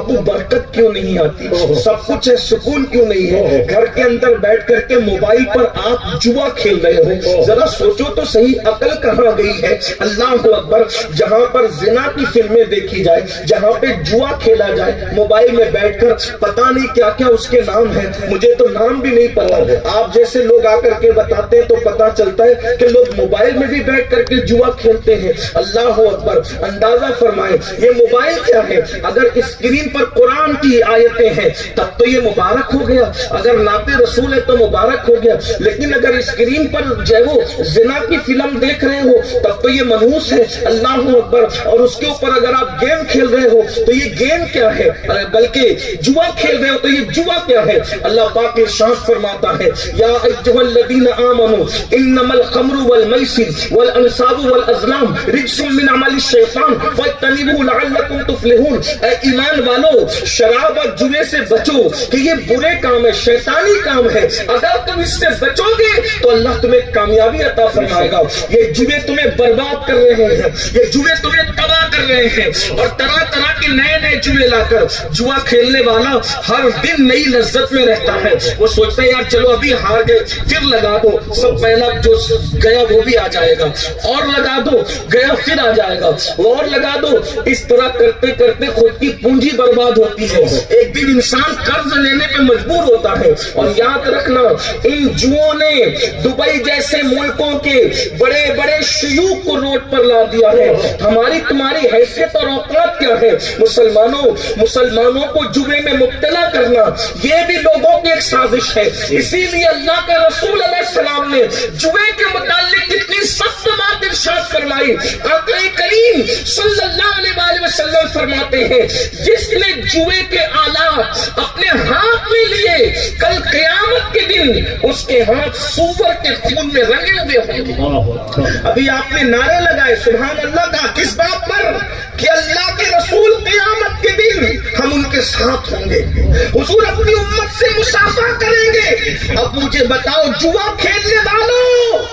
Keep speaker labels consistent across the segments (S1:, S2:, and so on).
S1: ابو برکت کیوں نہیں آتی؟ سب کچھ ہے، سکون کیوں نہیں ہے؟ گھر کے اندر بیٹھ کر کے موبائل پر آپ جوا کھیل رہے ہو، ذرا سوچو تو صحیح، عقل کہاں گئی ہے؟ اللہ اکبر، جہاں پر زنا کی فلمیں دیکھی جائے، جہاں پہ جوا کھیلا جائے، موبائل میں بیٹھ کر پتہ نہیں کیا کیا اس کے نام ہیں، مجھے تو نام بھی نہیں پتا، آپ جیسے لوگ آ کر کے بتاتے ہیں تو پتا چلتا ہے کہ لوگ موبائل میں بھی بیٹھ کر کے جوا کھیلتے ہیں۔ اللہ اکبر، اندازہ فرمائیں یہ موبائل کیا ہے؟ اگر اسکرین پر قرآن کی آیتیں ہیں تب تو یہ مبارک ہو گیا، اگر نعت رسول ہے تو مبارک ہو گیا، لیکن اگر اسکرین پر جو ہے وہ زنا کی فلم دیکھ رہے ہو تب تو یہ منحوس ہے۔ اللہ اکبر، اور اس کے اوپر اگر آپ گیم کھیل رہے ہو تو یہ گیم کیا ہے؟ بلکہ جوا کھیل رہے ہو تو یہ جوا کیا ہے؟ اللہ پاک ارشاد فرماتا ہے یا ایھا الذین آمنوا انما الخمر والمیسر والانصاب والازلام رجس من عمل الشیطان فاجتنبوہ لعلکم تفلحون۔ اے ایمان والو، شراب اور جوے سے بچو کہ یہ برے کام ہے، شیطانی کام ہے، اگر تم اس سے بچو گے تو اللہ تمہیں کامیابی عطا فرمائے گا۔ یہ جوے تمہیں برباد کر رہے ہیں، یہ جوے تمہیں تباہ کر رہے ہیں، اور طرح طرح کے نئے نئے جوے لا کر جوا کھیلنے والا ہر دن نئی لذت میں رہتا ہے۔ وہ سوچتا ہے یار چلو ابھی ہار گئے پھر لگا دو، سب پہلا جو گیا وہ بھی آ جائے گا، اور لگا دو، گیا پھر آ جائے گا، اور لگا دو، اس طرح کرتے کرتے خود کی پونجی برباد ہوتی ہے۔ ایک دن انسان قرض لینے پہ مجبور ہوتا ہے، اور یاد رکھنا ان جوؤں نے دبئی جیسے ملکوں کے بڑے بڑے شیوخ کو روڈ پر لا دیا ہے۔ ہماری تمہاری حیثیت اور اوقات کیا ہے؟ مسلمانوں کو جوے میں مبتلا کرنا یہ بھی لوگوں کی ایک سازش ہے۔ اسی لیے اللہ کے رسول علیہ السلام نے جوے کے متعلق کتنی سخت بات ارشاد فرمائی۔ آقا کریم صلی اللہ علیہ وآلہ وسلم فرماتے ہیں جس نے جوے کے آلات اپنے ہاتھ میں لیے کل قیامت کے دن اس کے ہاتھ سور کے خون میں رنگے ہوئے ہوں گے۔ ابھی آپ نے نعرے لگائے سبحان اللہ کا، کس بات پر؟ کہ اللہ کے رسول قیامت کے دن ہم ان کے ساتھ ہوں گے، حضور اپنی امت سے مصافحہ کریں گے۔ اب مجھے بتاؤ جوا کھیلنے والوں،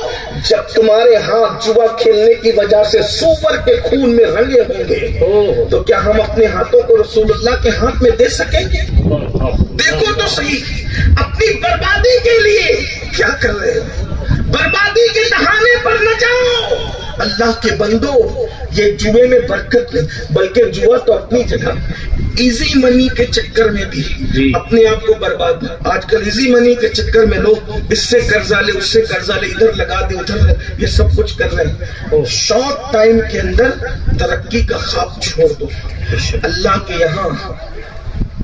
S1: جب تمہارے ہاتھ جوا کھیلنے کی وجہ سے سور کے خون میں رنگے ہوں گے تو کیا ہم اپنے ہاتھوں کو رسول اللہ کے ہاتھ میں دے سکیں گے؟ دیکھو تو صحیح، اپنی بربادی کے لیے کیا کر رہے ہو؟ بربادی کے دہانے پر نہ جاؤ۔ اللہ کے بندو، یہ جوے میں برکت نہیں، بلکہ جوا تو اپنی جگہ ایزی منی کے چکر میں بھی اپنے آپ کو برباد۔ آج کل ایزی منی کے چکر میں لوگ اس سے قرضہ لے، اس سے قرضہ لے، ادھر لگا دے، ادھر یہ سب کچھ کر رہے ہیں۔ شارٹ ٹائم کے اندر ترقی کا خواب چھوڑ دو۔ اللہ کے یہاں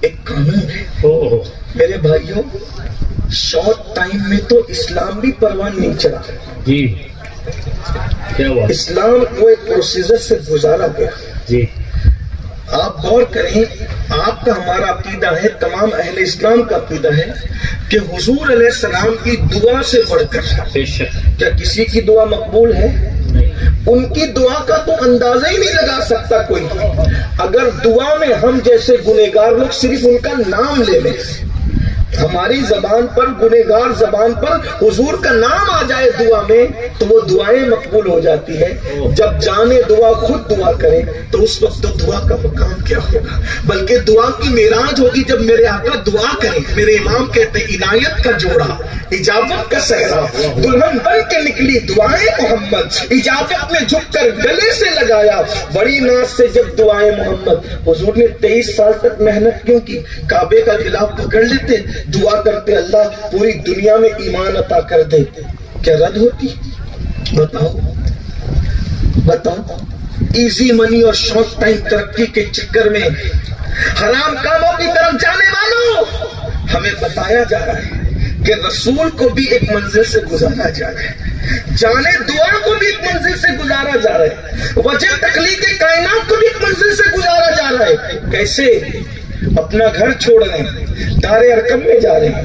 S1: ایک قانون ہے میرے بھائیوں، شارٹ ٹائم میں تو اسلام بھی پروان نہیں چلا۔ اسلام کو ایک پروسیجر سے گزارا گیا۔ آپ غور کریں، آپ کا ہمارا عقیدہ ہے، تمام اہل اسلام کا عقیدہ ہے کہ حضور علیہ السلام کی دعا سے بڑھ کر کیا کسی کی دعا مقبول ہے؟ ان کی دعا کا تو اندازہ ہی نہیں لگا سکتا کوئی۔ اگر دعا میں ہم جیسے گنہگار لوگ صرف ان کا نام لے لیں، ہماری زبان پر، گنہگار زبان پر حضور کا نام آ جائے دعا میں تو وہ دعائیں مقبول ہو جاتی ہیں۔ جب جانے دعا خود دعا کریں تو اس وقت تو دعا کا مقام کیا ہوگا؟ بلکہ دعا کی معراج ہوگی جب میرے آقا دعا کریں۔ میرے امام کہتے ہیں عنایت کا جوڑا، اجابت کا صحرا، دلہن بن کے نکلی دعائیں محمد، اجابت میں جھک کر گلے سے لگایا بڑی ناز سے جب دعائیں محمد۔ حضور نے 23 سال تک محنت کیوں کی؟ کعبے کا غلاف پکڑ لیتے، دعا کرتے اللہ پوری دنیا میں ایمان عطا کر دے، کیا رد ہوتی؟ بتاؤ ایزی منی اور شارٹ ٹائم ترقی کے چکر میں حرام کاموں کی طرف جانے والوں، ہمیں بتایا جا رہا ہے کہ رسول کو بھی ایک منزل سے گزارا جا رہا ہے، جانے دعا کو بھی ایک منزل سے گزارا جا رہا ہے، وجہ تخلیق کائنات کو بھی ایک منزل سے گزارا جا رہا ہے۔ کیسے؟ اپنا گھر چھوڑ رہے ہیں، دار ارقم میں جا رہے ہیں،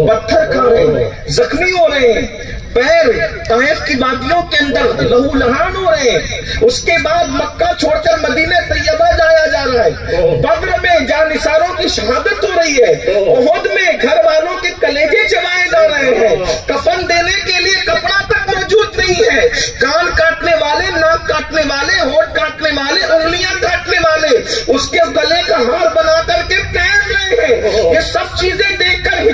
S1: پتھر کھا رہے ہیں، زخمی ہو رہے ہیں، پیر طائف کی وادیوں کے اندر لہو لہان ہو رہے ہیں، اس کے بعد مکہ چھوڑ کر مدینہ طیبہ جایا جا رہا ہے، بدر میں جانثاروں کی شہادت ہو رہی ہے، احد میں گھر والوں کے کلیجے چبائے جا رہے ہیں، کفن دینے کے لیے کپڑا تک موجود نہیں ہے، کان کاٹنے والے، ناک کاٹنے والے، ہونٹ کاٹنے والے، انگلیاں کاٹنے والے اس کے گلے کا ہار بنا کر کے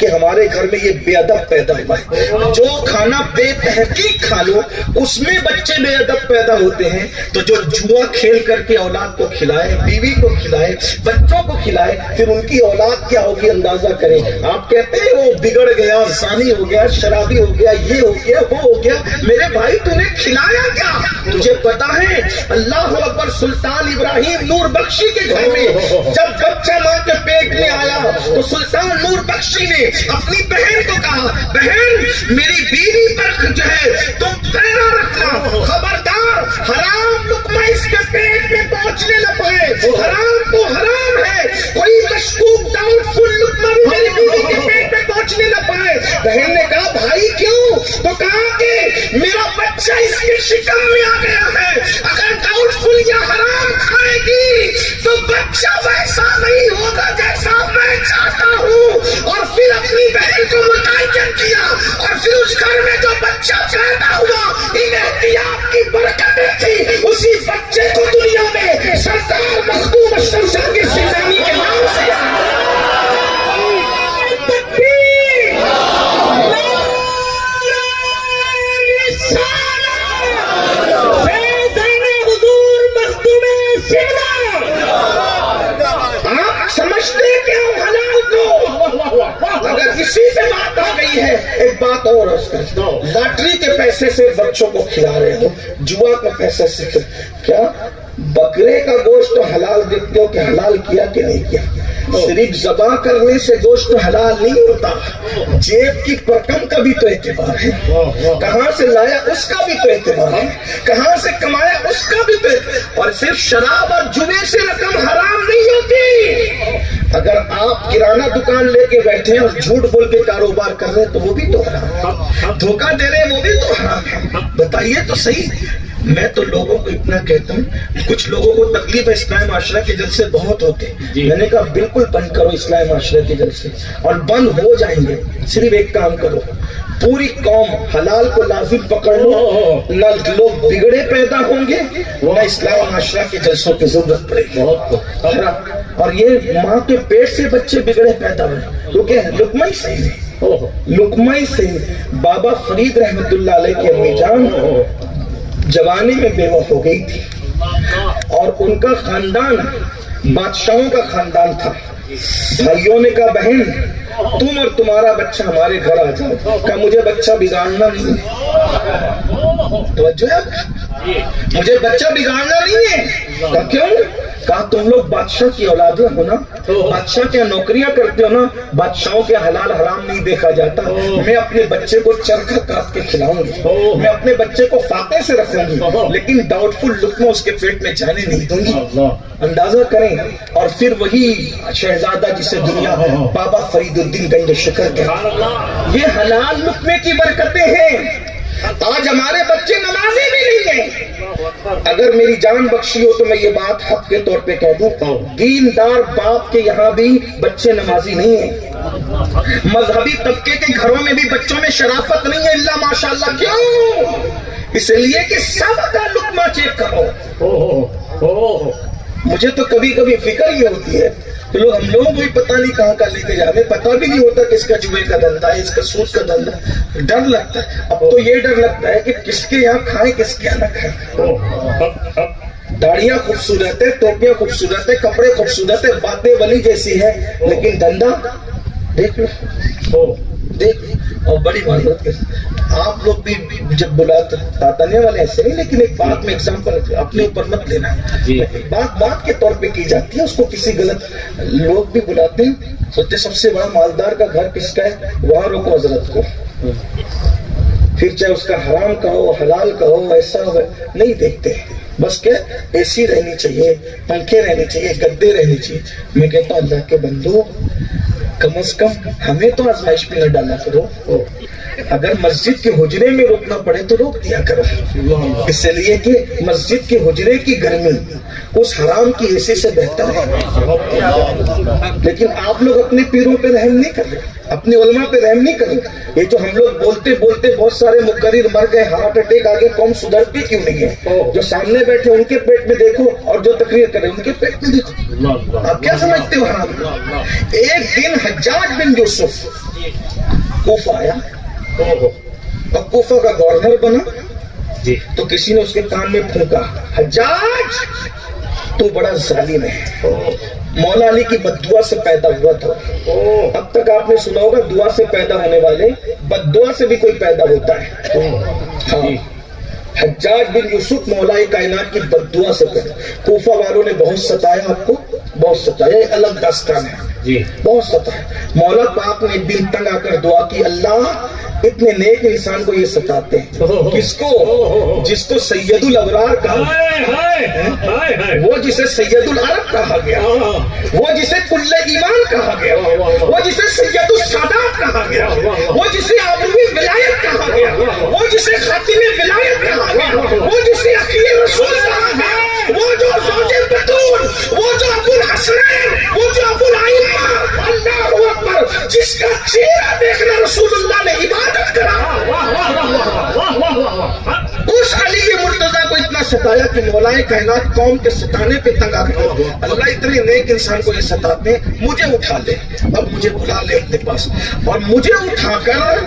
S1: کہ ہمارے گھر میں یہ بے ادب پیدا ہوا ہے. جو کھانا بے تحقیق کھا لو اس میں بچے بے ادب پیدا ہوتے ہیں. تو جو جوا کھیل کر کے اولاد کو کھلائے, بیوی کو کھلائے, بچوں کو کھلائے, پھر ان کی اولاد کیا ہوگی اندازہ کریں. آپ کہتے ہیں وہ بگڑ گیا, زانی ہو گیا, شرابی ہو گیا, یہ ہو گیا, وہ ہو گیا. میرے بھائی تو نے کھلایا کیا؟ تجھے پتا ہے اللہ اکبر, سلطان ابراہیم نور بخشی کے گھر میں جب بچہ ماں کے پیٹ میں آیا تو سلطان نور بخشی نے اپنی بہن کو کہا, بہن میری بیوی پر جو ہے تم پیرا رکھنا, خبردار حرام لقمہ اس کے پیٹ میں پہنچنے نہ پائے. حرام تو حرام ہے, کوئی مشکوک ڈاؤٹ فل لقمہ بھی میری بیوی کے پیٹ میں پہنچنے نہ پائے. بہن نے کہا بھائی کیوں؟ تو کہا کہ میرا بچہ اس کے شکم میں آ گیا ہے, اگر ڈاؤٹ فل یا حرام کھائے گی تو بچہ ویسا نہیں ہوگا جیسا میں چاہتا ہوں. اور پھر اپنی بہن کو متعین کیا اور پھر اس گھر میں جو بچہ پیدا ہوا ان احتیاط کی برکتیں تھی, اسی بچے کو دنیا میں سردار مخدوم اشرف شاہ کے سلطانی کے نام سے اگر اسی سے بات آ گئی ہے. ایک بات اور لاٹری کے پیسے سے بچوں کو کھلا رہے ہو, جوا کے پیسے سے کیا بکرے کا گوشت حلال دیکھتے ہو کہ حلال کیا کہ نہیں کیا؟ صرف ذبح کرنے سے گوشت حلال نہیں ہوتا, جیب کی رقم کا بھی تو اعتبار ہے, کہاں سے لایا اس کا بھی تو اعتبار ہے, کہاں سے کمایا اس کا بھی تو اعتبار. اور صرف شراب اور جوے سے رقم حرام نہیں ہوتی. اگر آپ کرانہ دکان لے کے بیٹھے اور جھوٹ بول کے کاروبار کر رہے ہیں تو وہ بھی تو حرام ہے, دھوکہ دے رہے ہیں وہ بھی تو حرام ہے. بتائیے تو صحیح. میں تو لوگوں کو اتنا کہتا ہوں, کچھ لوگوں کو تکلیف ہے اسلامی معاشرہ کے جلسے بہت ہوتے ہیں. میں نے کہا بالکل بند کرو اسلامی معاشرہ کے جلسے, اور بند ہو جائیں گے. صرف ایک کام کرو, پوری قوم حلال کو لازم پکڑ لو, نہ لوگ بگڑے پیدا ہوں گے نہ اسلامی معاشرہ کے جلسوں کی ضرورت پڑے گی. اور یہ ماں کے پیٹ سے بچے بگڑے پیدا ہوئے کیونکہ لقمہ ہی صحیح ہے, لقمہ ہی صحیح. بابا فرید رحمت اللہ علیہ کی امی جان جوانی میں بیوہ ہو گئی تھی اور ان کا خاندان بادشاہوں کا خاندان تھا. بھائیوں نے کہا بہن تم اور تمہارا بچہ ہمارے گھر آ جاؤ. کہا مجھے بچہ بگاڑنا نہیں ہے, توجہ ہے, مجھے بچہ بگاڑنا نہیں ہے. کہا کیوں؟ کہا تم لوگ بادشاہ کی اولادیں ہو نا, بادشاہ کیا نوکریاں کرتے ہو نا, بادشاہوں کے حلال حرام نہیں دیکھا جاتا. میں اپنے بچے کو چرخہ کاٹ کے کھلاؤں گی, میں اپنے بچے کو فاقے سے رکھوں گی, لیکن ڈاؤٹ فل لقمہ اس کے پیٹ میں جانے نہیں دوں گی. اندازہ کریں. اور پھر وہی شہزادہ جسے دنیا بابا فرید الدین گنج شکر کہتے, یہ حلال لقمے کی برکتیں ہیں. آج ہمارے بچے نمازی بھی نہیں ہیں. اگر میری جان بخشی ہو تو میں یہ بات حق کے طور پہ کہہ دوں, دیندار باپ کے یہاں بھی بچے نمازی نہیں ہیں. مذہبی طبقے کے گھروں میں بھی بچوں میں شرافت نہیں ہے اللہ ماشاءاللہ. کیوں؟ اس لیے کہ سب کا لقمہ چیک کرو. مجھے تو کبھی کبھی فکر یہ ہوتی ہے تو ہم لوگوں کو بھی پتہ نہیں کہاں کا لے کے جانے, پتہ بھی نہیں ہوتا کہ اس کا جوئے کا دھندا ہے, اس کا سود کا دھندا. ڈر لگتا ہے. اب تو یہ ڈر لگتا ہے کہ کس کے یہاں کھائیں کس کے یہاں نہ کھائیں. داڑیاں خوبصورت ہے, ٹوپیاں خوبصورت ہے, کپڑے خوبصورت ہے, باتیں ولی جیسی ہے, لیکن دھندا دیکھ لو, دیکھ. اور بڑی معذرت آپ لوگ بھی جب بلاتے تاتانے والے ایسے نہیں, لیکن ایک بات میں ایگزامپل اپنے اوپر مت لینا, بات کے طور پہ کی جاتی ہے, اس کو کسی غلط لوگ بھی بلاتے ہیں, سوچتے سب سے بڑا مالدار کا گھر کس کا ہے, وہاں روکو حضرت کو. پھر چاہے اس کا حرام کا ہو حلال کا ہو ایسا ہو, نہیں دیکھتے. بس کیا اے سی رہنی چاہیے, پنکھے رہنے چاہیے, گدے رہنے چاہیے. میں کہتا ہوں اللہ کے بندو کم از کم ہمیں تو آزمائش پہ نہ ڈالا کرو. اگر مسجد کے حجرے میں روکنا پڑے تو روک دیا کرو, اس لیے کہ مسجد کے حجرے کی گرمی اس حرام کی اے سی سے بہتر ہے. لیکن آپ لوگ اپنے پیروں پہ رحم نہیں کر رہے, اپنے علماء پہ رحم نہیں کریں. یہ جو ہم لوگ بولتے بولتے بہت سارے مقرر مر گئے, ہارٹ اٹیک آ گیا, قوم سدھرتی کیوں نہیں ہے؟ جو سامنے بیٹھے ان کے پیٹ میں دیکھو اور جو تقریر کرے ان کے پیٹ میں دیکھو. آپ کیا سمجھتے ہو حرام؟ ایک دن حجاج بن یوسف کوفہ آیا اور کوفہ کا گورنر بنا تو کسی نے اس کے کان میں پھونکا, حجاج تو بڑا ظالم ہے, مولا علی کی بددعا سے پیدا ہوا تھا. اب تک آپ نے سنا ہوگا دعا سے پیدا ہونے والے بددعا سے بھی کوئی پیدا ہوتا ہے. ہاں, حجاج بن یوسف مولا کائنات کی بددعا سے پیدا. کوفہ والوں نے بہت ستایا, آپ کو بہت ستایا, یہ الگ داستان ہے, بہت ستایا. مولا پاک نے دل تنگ آ کر دعا کی, اللہ اتنے نیک انسان کو یہ ستاتے ہیں. کس کو؟ جس کو سید الابرار کہا, وہ جسے سید العرب کہا گیا, وہ جسے کل ایمان کہا گیا, وہ جسے سید السادات کہا گیا, وہ جسے آبروی ولایت کہا گیا, وہ جسے خاتم ولایت کہا گیا, وہ جسے عقیل رسول کہا گیا, وہ جو زوج بطول, وہ جو ابو الحسنین, وہ جو ابو الائمہ, اللہ اکبر, جس کا چہرہ دیکھنا رسول اللہ نے عبادت کرا. اس علی مرتضیٰ کو اتنا ستایا کہ مولا کائنات قوم کے ستانے پہ تنگ آ گئے. اللہ اتنے نیک انسان کو یہ ستاتے ہیں, مجھے اٹھا لے, اب مجھے بلا لے اپنے پاس, اور مجھے اٹھا کر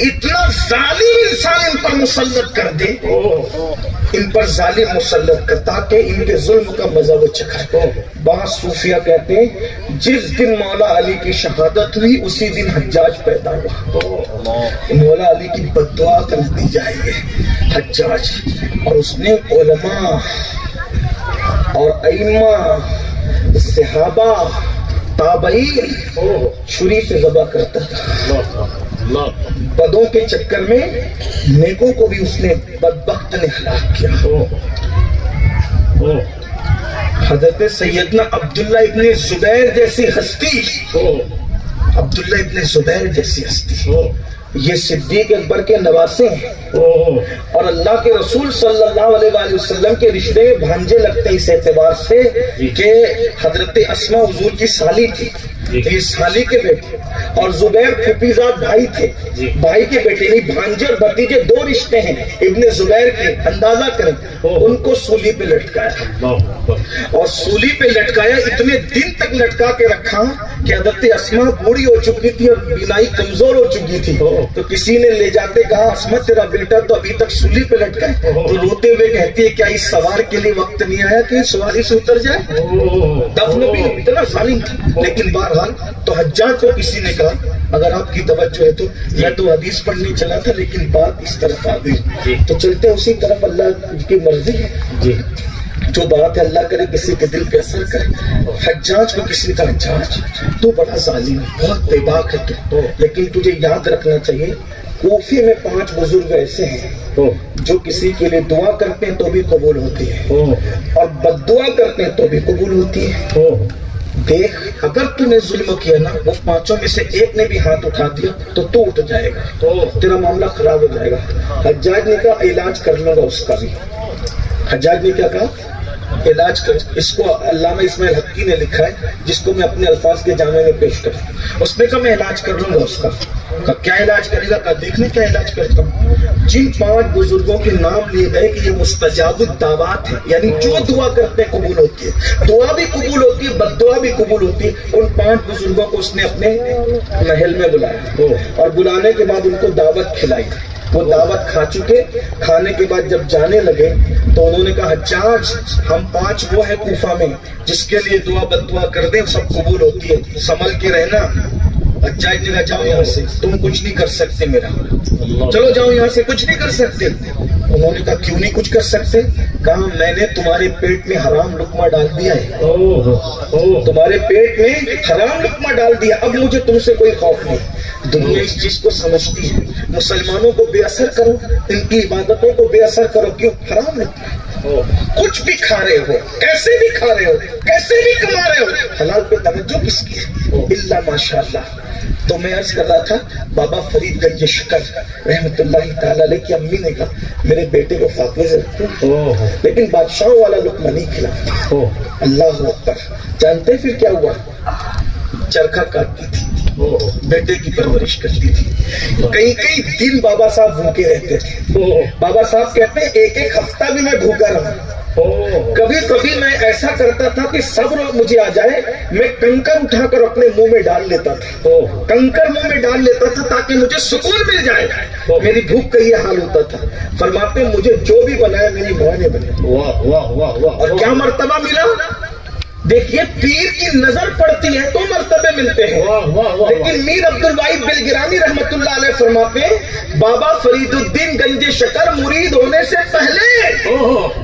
S1: اتنا ظالم انسان ان پر مسلط کر دے, ان پر ظالم مسلط کر, تاکہ ان کے ظلم کا مزہ وہ چکھائے. بعض صوفیہ کہتے ہیں جس دن مولا علی کی شہادت ہوئی اسی دن حجاج پیدا ہوا. مولا علی کی بددعا کا نتیجہ ہے یہ حجاج. اور اس نے علماء اور ائمہ, صحابہ, تابعین چھری سے ذبح کرتا تھا. بدوں کے چکر میں نیکوں کو بھی اس نے بدبخت نے ہلاک کیا. حضرت سیدنا عبداللہ ابن زبیر جیسی ہستی, عبداللہ ابن زبیر جیسی ہستی, یہ صدیق اکبر کے نواسے ہیں, اور اللہ کے رسول صلی اللہ علیہ وآلہ وسلم کے رشتے میں بھانجے لگتے ہیں, اس اعتبار سے کہ حضرت اسماء حضور کی سالی تھی, یہ سالی کے بیٹے, اور زبیر پھپھیزاد بھائی تھے, بھائی کے بیٹے نہیں, بھانجے اور بھتیجے دو رشتے ہیں ابن زبیر کے. اندازہ کریں, ان کو سولی پہ لٹکایا, اور سولی پہ لٹکایا, اتنے دن تک لٹکا کے رکھا کہ حضرت اسماء بوڑھی ہو چکی تھی اور بینائی کمزور ہو چکی تھی. تو کسی نے لے جاتے کہا, اسماء تیرا بیٹا تو ابھی تک سولی پہ لٹکا ہے. تو روتے ہوئے کہتی ہے, کیا اس سوار کے لیے وقت نہیں آیا کہ سواری سے اتر جائے؟ دفن بھی اتنا ظالم تھا. لیکن بہرحال تو حجاج کو کسی نے کہا, اگر آپ کی توجہ ہے تو, میں تو حدیث پڑھنے چلا تھا لیکن بات اس طرف آ گئی, تو چلتے اسی طرف, اللہ کی مرضی ہے. جو بات ہے اللہ کرے کسی کے دل پہ اثر کرے. حجاج کو کسی نے کہا, حجاج تو بڑا ظالم ہے, بہت بے باک ہے تو, لیکن تجھے یاد رکھنا چاہیے کوفے میں 5 بزرگ ایسے ہیں جو کسی کے لیے دعا کرتے ہیں تو بھی قبول ہوتی ہے, اور بد دعا کرتے ہیں تو بھی قبول ہوتی ہے. دیکھ, اگر تو نے ظلم کیا نا, وہ 5 میں سے ایک نے بھی ہاتھ اٹھا دیا تو اٹھ جائے گا, تیرا معاملہ خراب ہو جائے گا. حجاج نے کہا علاج کر لوں گا اس کا بھی. حجاج نے کیا کہا, علاج کر. اس کو علامہ اسماعیل حقی نے لکھا ہے, جس کو میں اپنے الفاظ کے جامع میں پیش کروں. اس نے کہا میں علاج کر لوں گا اس کا. کہا کیا علاج کرے گا؟ کہا دیکھنے کیا علاج کرتا ہوں. جن 5 بزرگوں کے نام لیے گئے کہ یہ مستجاب الدعوات ہیں, یعنی جو دعا کرتے ہیں قبول ہوتی ہے, دعا بھی قبول ہوتی ہے, بد دعا بھی قبول ہوتی ہے. ان 5 بزرگوں کو اس نے اپنے محل میں بلایا, اور بلانے کے بعد ان کو دعوت کھلائی. وہ دعوت کھا چکے, کھانے کے بعد جب جانے لگے تو انہوں نے کہا, حجاج ہم 5 وہ ہیں کوفہ میں جس کے لیے دعا بد دعا کر دیں سب قبول ہوتی ہے, سنبھل کے رہنا. حجاج نے کہا جاؤ یہاں سے, تم کچھ نہیں کر سکتے میرا, چلو جاؤ یہاں سے, کچھ نہیں کر سکتے. انہوں نے کہا کیوں نہیں کچھ کر سکتے؟ کہا میں نے تمہارے پیٹ میں حرام لقمہ ڈال دیا ہے, تمہارے پیٹ میں حرام لقمہ ڈال دیا, اب مجھے تم سے کوئی خوف نہیں. دنیا اس چیز کو سمجھتی ہے, مسلمانوں کو بے اثر کرو, ان کی عبادتوں کو بے اثر کرو. کیوں؟ حرام لقمہ, کچھ بھی کھا رہے ہو, کیسے بھی کھا رہے ہو, کیسے بھی کما رہے ہو, حلال پہ توجہ کس کی ہے؟ اللہ ماشاء اللہ. تو میں عرض کر رہا تھا, بابا فرید گنج شکر رحمت اللہ تعالی علیہ کی امی نے کہا میرے بیٹے کو فاقے سے رکھو, لیکن بادشاہوں والا لقمہ نہیں کھلا. اللہ اکبر. جانتے پھر کیا ہوا؟ چرخہ کاٹتی تھی, بیٹے کی پرورش کرتی تھی. کئی کئی دن بابا صاحب بھوکے رہتے تھے. بابا صاحب کہتے ہیں ایک ایک ہفتہ بھی میں بھوکا رہا. کبھی کبھی میں ایسا کرتا تھا کہ صبر مجھے آ جائے, میں کنکر اٹھا کر اپنے منہ میں ڈال لیتا تھا. کنکر منہ میں ڈال لیتا تھا تاکہ مجھے سکون مل جائے. میری بھوک کا یہ حال ہوتا تھا. فرماتے مجھے جو بھی بنایا میری ماں نے بنایا. اور کیا مرتبہ ملا. دیکھیے پیر کی نظر پڑتی ہے تو مرتبے ملتے ہیں. لیکن میر عبد الواحد بلگرانی رحمت اللہ علیہ فرماتے ہیں بابا فرید الدین گنج شکر مرید ہونے سے پہلے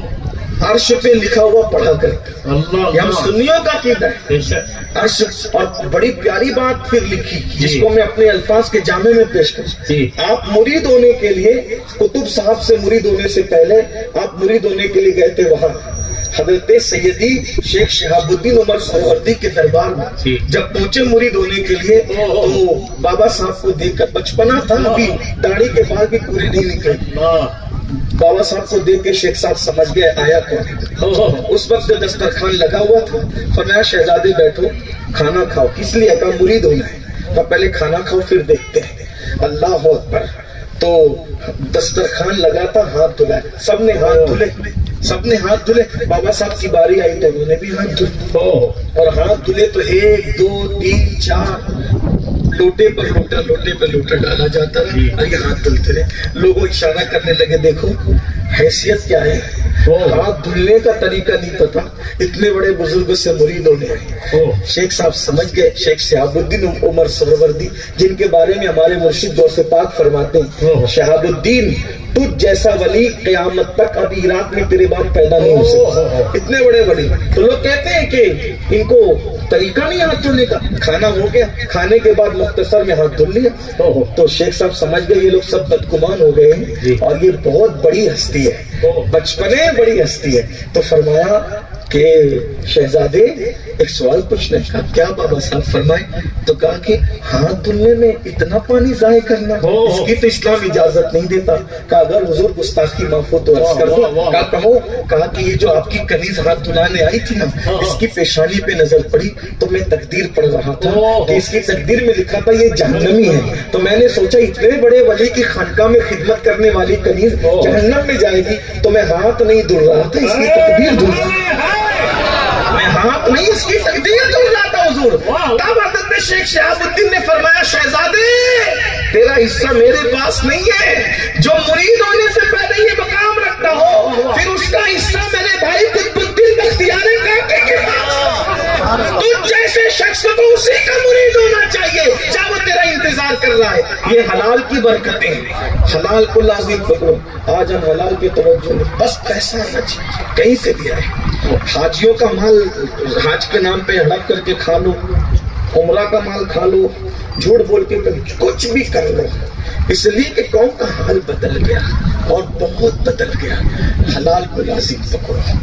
S1: عرش پہ لکھا ہوا پڑھا کرتے. یہ ہم سنیوں کا عقیدہ ہے. عرش. اور بڑی پیاری بات پھر لکھی جس کو میں اپنے الفاظ کے جامع میں پیش کروں. آپ مرید ہونے کے لیے قطب صاحب سے مرید ہونے سے پہلے آپ مرید ہونے کے لیے گئے تھے وہاں حضرت سیدی شیخ شہاب الدین عمر سہروردی کے دربار میں. جب پہنچے مرید ہونے کے لیے تو بابا صاحب کو دیکھ کر, بچپنا تھا ابھی, داڑھی کے بال بھی پورے نہیں نکلے. بابا صاحب کو دیکھ کے شیخ صاحب سمجھ گئے آیا کون. اس وقت جو دسترخوان لگا ہوا تھا فرمایا شہزادے بیٹھو کھانا کھاؤ. کس لیے کہا مرید ہونا ہے. پہلے کھانا کھاؤ پھر دیکھتے ہیں. اللہ اکبر. تو دسترخوان لگا تھا, ہاتھ دھلائے. سب نے ہاتھ دھلے, سب نے ہاتھ دھلے. بابا صاحب کی باری آئی تو انہوں نے بھی ہاتھ دھلے. اور ہاتھ دھلے تو 1 2 3 4 لوٹے پر لوٹا, لوٹے پر لوٹا ڈالا جاتا رہا اور یہ ہاتھ دھلتے رہے. لوگوں اشارہ کرنے لگے دیکھو حیثیت کیا ہے. ہاتھ دھلنے کا طریقہ نہیں پتا, اتنے بڑے بزرگ سے مرید ہونے آئے. شیخ صاحب سمجھ گئے. شیخ شہاب الدین عمر سہروردی جن کے بارے میں ہمارے مرشد غوث پاک فرماتے ہیں شہاب الدین تجھ جیسا ولی قیامت تک ابھی عراق میں تیرے بعد پیدا نہیں ہو سکتا. اتنے بڑے ولی. تو لوگ کہتے ہیں کہ ان کو طریقہ نہیں ہاتھ دھلنے کا. کھانا ہو گیا, کھانے کے بعد مختصر میں ہاتھ دھل لیا. تو شیخ صاحب سمجھ گئے یہ لوگ سب بدگمان ہو گئے ہیں اور یہ بہت بڑی ہستی ہے, بچپنے بڑی ہستی ہے. تو فرمایا کہ شہزادے ایک سوال پوچھنا ہے. کیا بابا صاحب فرمائے. تو کہا کہ ہاتھ دھلنے میں اتنا پانی ضائع کرنا اس کی تو اسلام اجازت نہیں دیتا. کہا اگر حضور گستاخی معاف ہو تو عرض کر دو. کہا کہو. کہا کہ یہ جو آپ کی کنیز ہاتھ دھلانے آئی تھی نا اس کی پیشانی پہ نظر پڑی تو میں تقدیر پڑھ رہا تھا کہ اس کی تقدیر میں لکھا تھا یہ جہنمی ہے. تو میں نے سوچا اتنے بڑے ولی کی خانقاہ میں خدمت کرنے والی کنیز جہنم میں جائے گی تو میں ہاتھ نہیں دھل رہا تھا, اس کی تقدیر دھل رہا تھا. میں ہاتھ نہیں اس کی تقدیر دھل رہا تھا حضور. تب حضرت شیخ شہاب الدین نے فرمایا شہزادے تیرا حصہ میرے پاس نہیں ہے. جو مرید ہونے سے پہلے یہ مقام رکھتا ہو پھر اس کا حصہ میرے بھائی قطب الدین بختیار کاکے کے پاس. تجھ جیسے شخص کو اسی کا مرید ہونا چاہیے جب وہ تیرا انتظار کر رہا ہے. یہ حلال کی برکتیں ہیں. حلال کو لازم پکڑو. آج ہم حلال کی توجہ نہیں, بس پیسہ آنا چاہیے کہیں سے بھی آئے. حاجیوں کا مال حاج کے نام پہ ہڑپ کر کے کھا لو, عمرہ کا مال کھا لو, جھوٹ بول کے کچھ بھی کر لو. اس لیے کہ قوم کا حال بدل گیا اور بہت بدل گیا. حلال کو لازم پکڑو.